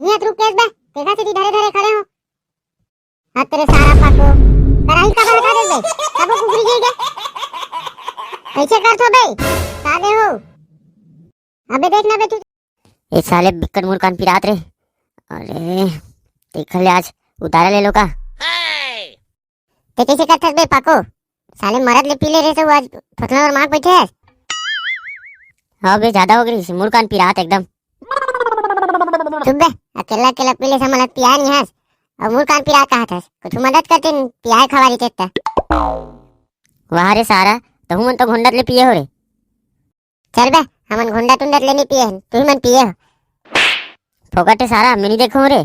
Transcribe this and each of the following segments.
नियत रुक केस बे देखा सीधी धरे धरे खड़े हो हाथ तेरे सारा पाको कराई का हटा दे बे तब कुकरी गई के कैसे कर तो बे साले हो अबे देखना बे तू ए साले बिक्कट मुर्कान पिरात रे। अरे देख ले आज उतारा ले लो का ते कैसे कर थक बे पाको साले मरद ले पीले रे से आज फसला और मार बैठे है। हाँ बे ज्यादा हो गई मुर्कान पिरात एकदम। चुप बे अकेला अकेला पीले से मलत पिया नहीं है और मुर्कान पिरात कहा था कुछ मदद करते पिया खवारी तेता वहां रे सारा तहु मन तो घोंडत ले पिए हो रे। चल बे हमन घोंडा टुंडत लेनी पिए तू ही मन पिए हो फोकटे सारा मैं नहीं देखो रे।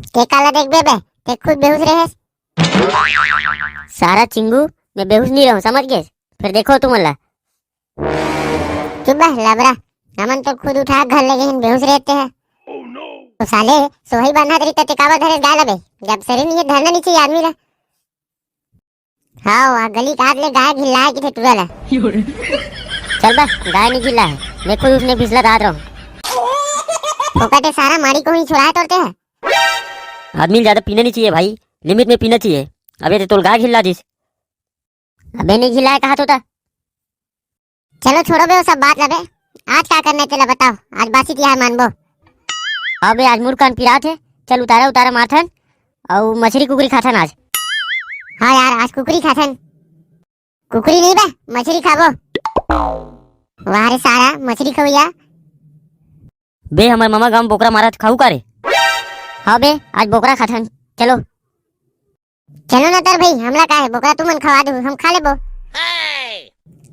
ते काला देख बे ते खुद बेहोश रहे सारा चिंगू मैं बेहोश नहीं रहूं समझ गए फिर देखो तुम अल्लाह। चुप बे लबरा हमन तो खुद उठा घर लगे हैं बेहोश रहते हैं। तो साले सोही बांधा तरी तते कावा धरे गाल बे जब शरीर नहीं धरना नहीं चाहिए आदमी ला। हाँ गली काट ले गाय घिल्ला की थे टुरला चल बे गाय नहीं गिला है मैं खुद उसने फिसला दाद रहा हूँ। फोकटे सारा मारी को ही छुड़ाए तोड़ते हैं। आदमी ज्यादा पीना नहीं चाहिए भाई लिमिट में पीना चाहिए। अबे तो गाय खिला दिस। अबे नहीं खिलाया कहा तो था। चलो छोड़ो बे वो सब बात लबे आज क्या करना चला बताओ आज बासी तिहार मानबो। अबे आज मुर्कान पिरात है चल उतारा उतारा माथन और मछली कुकरी खाथन आज। हाँ यार आज कुकरी खाथन कुकरी नहीं बे मछली खाबो वाह रे सारा मछली खवैया। बे हमारे मामा गांव बोकरा मारा खाऊ का रे। हाँ बे आज बोकरा खाथन चलो चलो ना तर भाई हमला का है बोकरा तुमन खवा दो हम खा लेबो।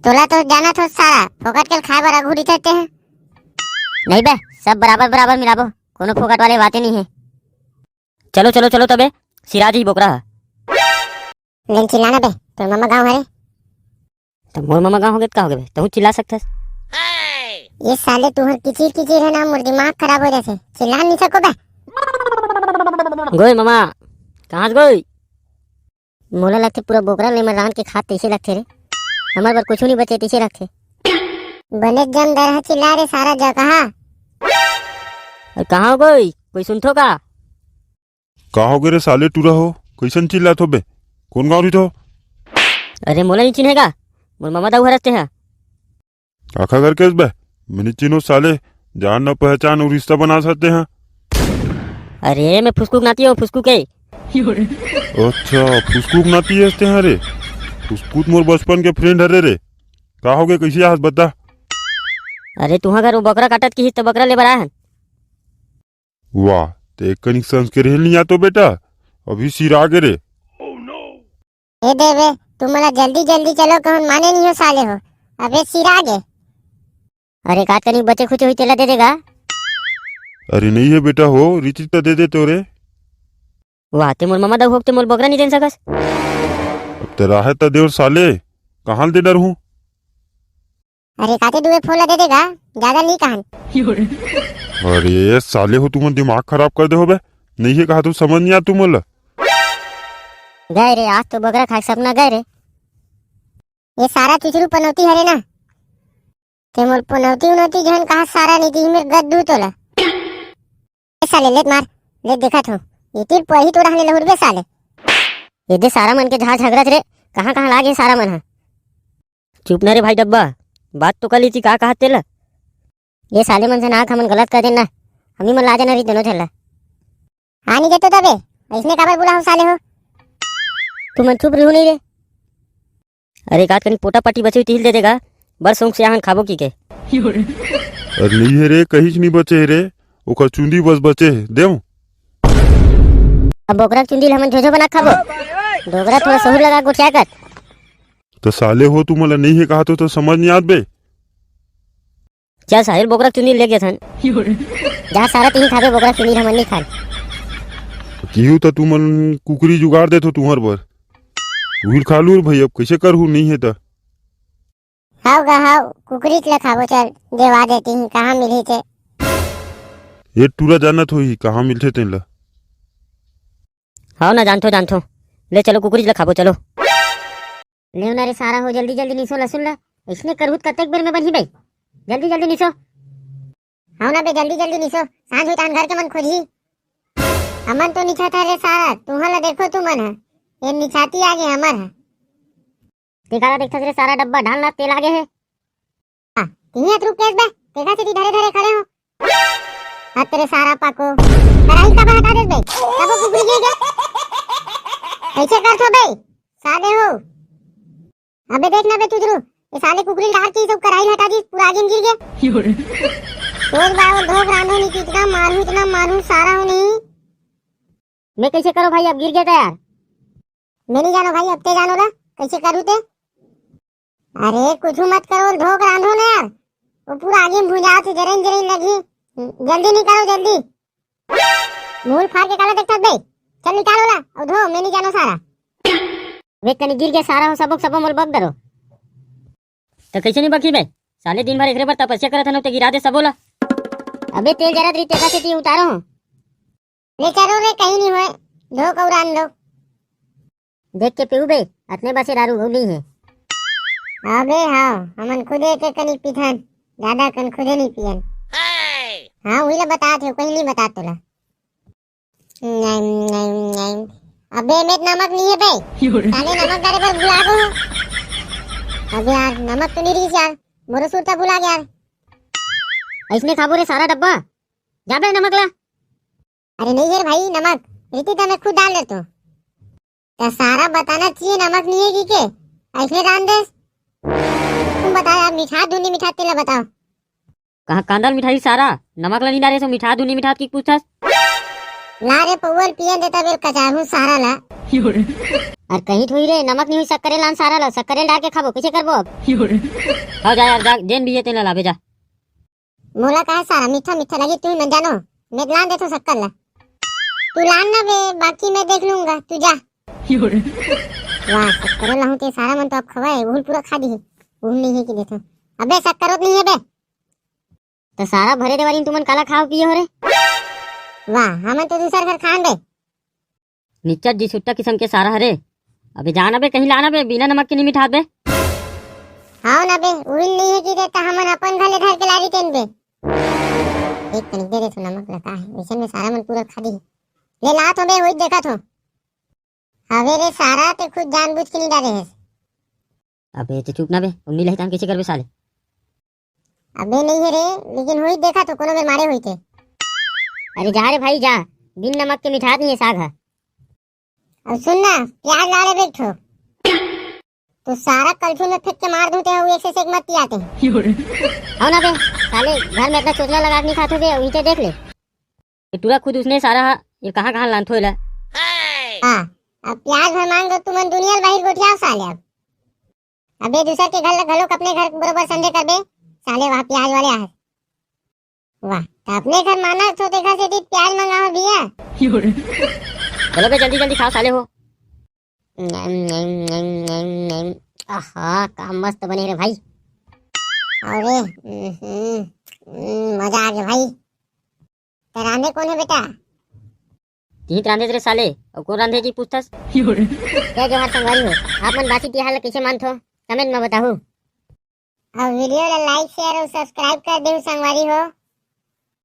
तोला तो जाना तो सारा फोकट के खाए बर अघूरी रहते हैं। नहीं बे सब बराबर बराबर मिलाबो कोनो फोकट वाले बातें नहीं है। चलो चलो चलो तबे सिराज ही बोकरा लेकिन चिल्लाना बे तो मामा गांव है तो मोर मामा गांव हो गए का हो गए तू चिल्ला सकता है। ये साले तू किचिर किचिर है ना मोर दिमाग खराब हो जैसे चिल्ला नहीं सको बे। गोई मामा कहाँ से गोई मोला लगते पूरा बोकरा ले मरान के खात तैसे लगते रे हमारे पर कुछ नहीं बचे तैसे रखे बने जम दर है चिल्ला रे सारा जगह। कहाँ हो गोई कोई सुनथो का कहा हो गए रे साले टूरा हो कैसन चिल्ला थो बे कौन गाँव रही थो। अरे मोला नहीं चिन्हेगा मोर मामा दाऊ हरते हैं आखा करके बे मैंने चिन्हो साले जान न पहचान और रिश्ता बना सकते हैं। अरे मैं फुसकुक नाती हूँ फुसकुक के। अच्छा फुसकुक नाती है रे फुसकुक मोर बचपन के फ्रेंड हरे रे का हो गए कैसे आज बता। अरे तुहा घर वो बकरा काटत की तो बकरा ले बरा है। वाह ते कनिक संस्कार नहीं आ तो बेटा अभी सिरा गे रे। ए देवे तुम मला जल्दी जल्दी चलो कहन माने नहीं हो साले हो अबे सिरा गे। अरे काट कनी बचे खुचे हुई तेला दे देगा। अरे नहीं है बेटा हो रिचित तो दे दे तो रे। वाह ते मोर मामा दाऊ होते मोर बकरा नहीं दे सकस। अब तेरा है तो देवर साले कहाँ दे डर हूँ। अरे काटे दुए फोला दे देगा ज्यादा नहीं कहन। अरे साले हो तुम दिमाग खराब कर दे हो बे नहीं है कहा तू समझ नहीं आ तू मोला। गए रे आज तो बकरा खा सपना गए रे। ये सारा चुचरू पनौती हरे ना ते मोर पनौती उनौती जहन कहा सारा नहीं दी मेरे गद्दू तोला साले लेट मार ले देखा थो ये तीर पही तो रहने लहुर बे साले। ये दे सारा मन के झाड़ झगड़ा रे कहाँ कहाँ लागे सारा मन है। चुप ना रे भाई डब्बा बात तो कर ली थी का कहा तेला। ये साले मन से नाक हमन गलत कर देना हम ही मन लाजे ना रही दोनों चला आनी देतो तबे इसने काबर बुला हो साले हो। तू मन चुप रहू नहीं रे। अरे काट कनी पोटा पाटी बची तिल दे देगा बर शौक से यहाँ खाबो की के। अरे नहीं है रे कहीं नहीं बचे रे ओकर चुंदी बस बचे देव। अब बोकरा चुंदी हमन झोझो बना खाबो डोगरा थोड़ा सहूर लगा गुठिया कर। तो साले हो तू मला नहीं है कहा तो समझ नहीं आत बे। क्या साहिल बोकरा चुनी ले गया था जहाँ सारा तीन खाबे बोकरा चुनी हमन नहीं खान। क्यों तो तू मन कुकरी जुगाड़ दे तो तुम्हार बर उहिर खा लू भाई अब कैसे कर हूँ नहीं है तो। हाउ गा हाउ कुकरी के खाबो चल देवा देती ही कहाँ मिली थे। ये टूरा जानत हो ही कहाँ मिलते तेन ला। हाँ ना जानथो ले चलो कुकरी ला खाबो चलो। ले ना रे सारा हो जल्दी जल्दी निसो लसुन ला इसने करहुत कतेक बेर में बनी भाई जल्दी जल्दी निसो। हाँ ना बे जल्दी जल्दी निसो सांझ हुई तान घर के मन खोजी अमन तो निछा था रे सारा तुहला देखो तू मन है ये निछाती आगे अमर है दिखाला देखता रे सारा डब्बा ढालना तेल आगे है। तिही रुक केस बे देखा सीधी धरे धरे खड़े हो हाँ तेरे सारा पाको कढ़ाई का हटा दे बे तब कुकरी गिर गया ऐसे कर तो बे साले हो अबे देखना बे तुझरू ये साले कुकरी डाल के सब कढ़ाई हटा दी पूरा आगे गिर गया रोज बाबू धोख रांधो नहीं इतना मारू सारा हो नहीं मैं कैसे करो भाई अब गिर गया था यार। मैं नहीं जानो भाई अब ते जानो ला कैसे करूँ ते अरे कुछ मत करो धोख रांधो ना यार वो पूरा आगे भुजाओ तो जरेन जरेन लगी जल्दी नहीं करो जल्दी मूल फाड़ के काला देखता बे चल निकालो ला और धो मैं नहीं जानो सारा वे कनी गिर गया सारा हो सबो मोल बक दरो तो कैसे नहीं बकी बे साले दिन भर एकरे पर तपस्या करत हन तो गिरा दे सब बोला। अबे तेल जरा री तेका से ती उतारो हूं। ले चलो रे कहीं नहीं हुए धो कौरान लो देख के पीऊ बे अतने बसे दारू होली है। अबे हाँ हमन खुदे के कनी पिथन ज्यादा कन खुदे नहीं पियन हाँ वही ला बता थे कहीं नहीं बता तोला नहीं अबे में नमक नहीं है बे साले नमक डाले पर भुला गो अबे यार नमक तो नहीं रही यार मोरो सूरता भुला गया यार ऐसने खाबो रे सारा डब्बा जा बे नमक ला। अरे नहीं है भाई नमक रीति तो मैं खुद डाल देता हूँ तो सारा बताना चाहिए नमक नहीं है कि के ऐसे डाल दे तुम बताओ यार मिठा दूनी मिठा तेला बताओ कहाँ कांदल मिठाई सारा नमक ला नहीं डाले सो मिठा दूनी मिठा की पूछस ला रे पौवल पियन देता बेल कचाहू सारा ला और कहीं थोड़ी रे नमक नहीं हुई शक्करे लान सारा ला शक्करे डाल के खाबो कैसे करबो अब। हाँ जा यार जा जेन भी है तेला लाबे जा। मोला कहा सारा मीठा मीठा लगी तू मन जानो मैं लान देता शक्कर ला तू लान ना बे बाकी मैं देख लूंगा तू जा वाह शक्कर लाहूं ते सारा मन तो अब खवाए भूल पूरा खा दी है भूल नहीं है कि देखो अबे शक्कर नहीं है बे तो सारा भरे देवारी तुमन काला खाओ पिए हो रे। वाह हमन तो दूसर घर खान बे निच्चर जी छुट्टा किस्म के सारा हरे अबे जाना बे कहीं लाना बे बिना नमक के नहीं मिठा बे। हाँ ना बे उड़िल नहीं है कि देता हमन अपन घरे धर के लारी तेन बे एक तनिक दे दे तो नमक लगा है वैसे में सारा मन पूरा खा दी ले ला तो बे वही देखा तो हवे रे सारा ते खुद जानबूझ के नहीं डाले है अबे तो चुप ना बे उन्नी लही ताम कैसे करबे साले। अबे नहीं है रे लेकिन वही देखा तो कोनो बे मारे हुई थे अरे जा रे भाई जा बिन नमक के मिठा नहीं है साग है। अब सुन ना प्याज लाले बैठो तो सारा कलछुल में फेंक के मार दूं ते एक से एक मत पियाते आओ ना बे साले घर में अपना चोचला लगा के नहीं खाते बे वहीं से देख ले ये पूरा खुद उसने सारा ये कहाँ लान थोइला। हाँ अब प्याज भर मांग दो तुमन दुनिया बाहर गोटियाओ साले अब अबे दूसर के घर घलोक अपने घर बरोबर संडे कर बे साले वहाँ प्याज वाले आ वाह तो अपने घर माना तो देखा से प्याज मंगाओ भैया चलो बे जल्दी जल्दी खाओ साले हो। आहा काम मस्त बने रे भाई। अरे मजा आ गया भाई तराने कौन है बेटा तीन रांधे तेरे साले और कौन रांधे की पूछतास क्या जोहार संगवारी हो आप मन बासी तिहार ला कैसे मानथो कमेंट में बताओ। और वीडियो ला लाइक शेयर और सब्सक्राइब कर दे संगवारी हो।